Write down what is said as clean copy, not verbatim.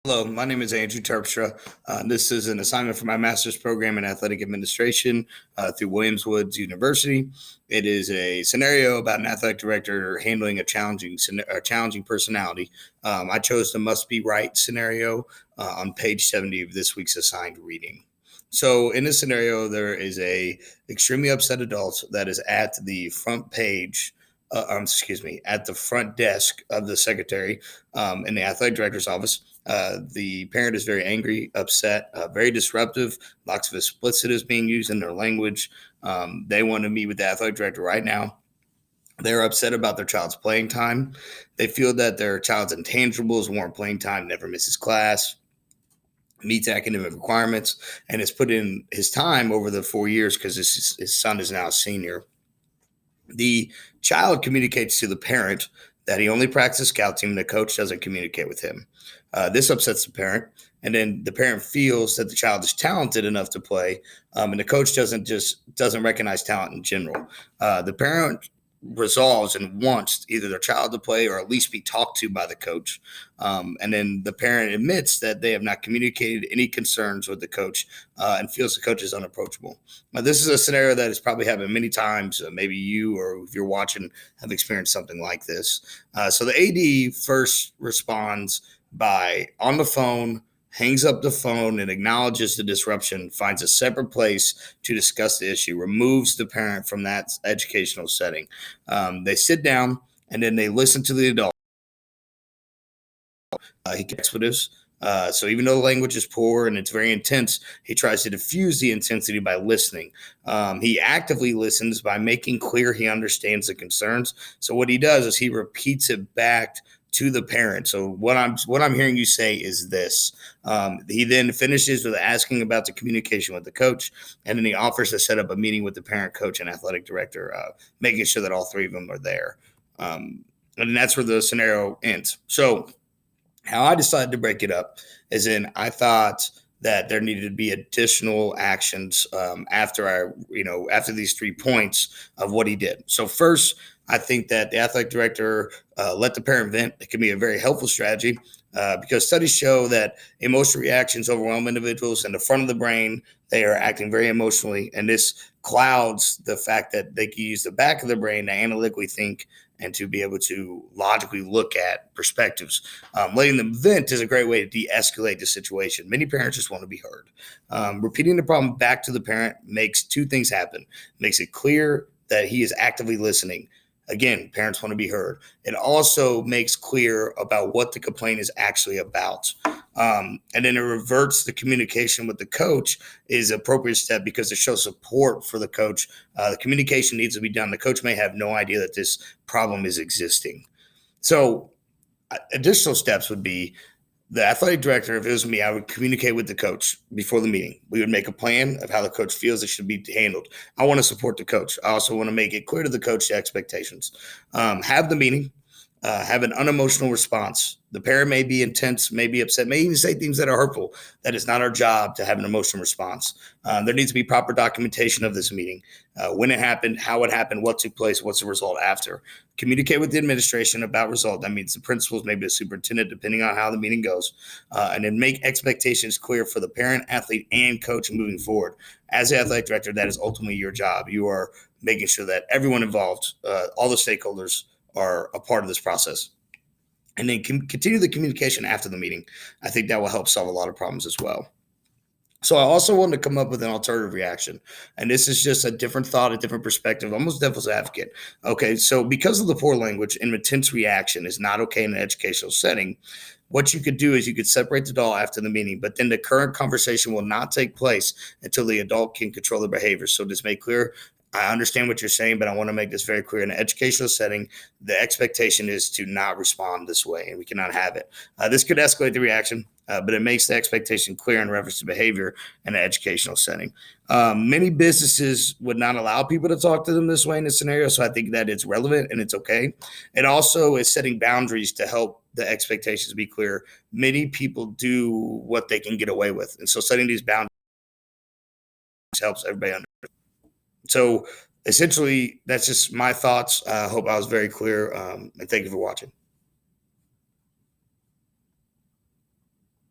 Hello, my name is Andrew Terpstra. This is an assignment for my master's program in athletic administration through Williams Woods University. It is a scenario about an athletic director handling a challenging personality. I chose the must be right scenario on page 70 of this week's assigned reading. So in this scenario, there is a extremely upset adult that is at the front page at the front desk of the secretary in the athletic director's office. The parent is very angry, upset, very disruptive. Lots of explicit is being used in their language. They want to meet with the athletic director right now. They're upset about their child's playing time. They feel that their child's intangibles, warm playing time, never misses class, meets academic requirements, and has put in his time over the 4 years because his son is now a senior. The child communicates to the parent that he only practices scout team and the coach doesn't communicate with him. This upsets the parent, and then the parent feels that the child is talented enough to play, and the coach doesn't recognize talent in general. The parent resolves and wants either their child to play or at least be talked to by the coach. And then the parent admits that they have not communicated any concerns with the coach and feels the coach is unapproachable. Now, this is a scenario that has probably happened many times. Maybe you or if you're watching have experienced something like this. So the AD first responds by on the phone, hangs up the phone and acknowledges the disruption, finds a separate place to discuss the issue, removes the parent from that educational setting. They sit down and then they listen to the adult. He expletives. So even though the language is poor and it's very intense, he tries to diffuse the intensity by listening. He actively listens by making clear he understands the concerns. So what he does is he repeats it back to the parent. So what I'm hearing you say is this. He then finishes with asking about the communication with the coach, and then he offers to set up a meeting with the parent, coach, and athletic director, making sure that all three of them are there. And that's where the scenario ends. So how I decided to break it up is I thought that there needed to be additional actions after these 3 points of what he did. So first, I think that the athletic director let the parent vent. It can be a very helpful strategy because studies show that emotional reactions overwhelm individuals in the front of the brain. They are acting very emotionally, and this clouds the fact that they can use the back of the brain to analytically think and to be able to logically look at perspectives. Letting them vent is a great way to de-escalate the situation. Many parents just want to be heard. Repeating the problem back to the parent makes 2 things happen. Makes it clear that he is actively listening. Again, parents want to be heard. It also makes clear about what the complaint is actually about. And then it reverts the communication with the coach is an appropriate step because it shows support for the coach. The communication needs to be done. The coach may have no idea that this problem is existing. So additional steps would be the athletic director, if it was me, I would communicate with the coach before the meeting. We would make a plan of how the coach feels it should be handled. I want to support the coach. I also want to make it clear to the coach the expectations. Have the meeting, have an unemotional response. The parent may be intense, may be upset, may even say things that are hurtful. That is not our job to have an emotional response. There needs to be proper documentation of this meeting, when it happened, how it happened, what took place, what's the result after. Communicate with the administration about result. That means the principals, maybe the superintendent, depending on how the meeting goes, and then make expectations clear for the parent, athlete, and coach moving forward. As the athletic director, that is ultimately your job. You are making sure that everyone involved, all the stakeholders, are a part of this process. And then continue the communication after the meeting. I think that will help solve a lot of problems as well. So I also wanted to come up with an alternative reaction. And this is just a different thought, a different perspective, almost devil's advocate. Okay, so because of the poor language, an intense reaction is not okay in an educational setting. What you could do is you could separate the adult after the meeting, but then the current conversation will not take place until the adult can control their behavior. So just make clear, I understand what you're saying, but I want to make this very clear. In an educational setting, the expectation is to not respond this way, and we cannot have it. This could escalate the reaction, but it makes the expectation clear in reference to behavior in an educational setting. Many businesses would not allow people to talk to them this way in this scenario, so I think that it's relevant and it's okay. It also is setting boundaries to help the expectations be clear. Many people do what they can get away with, and so setting these boundaries helps everybody understand. So essentially, that's just my thoughts. I hope I was very clear, and thank you for watching.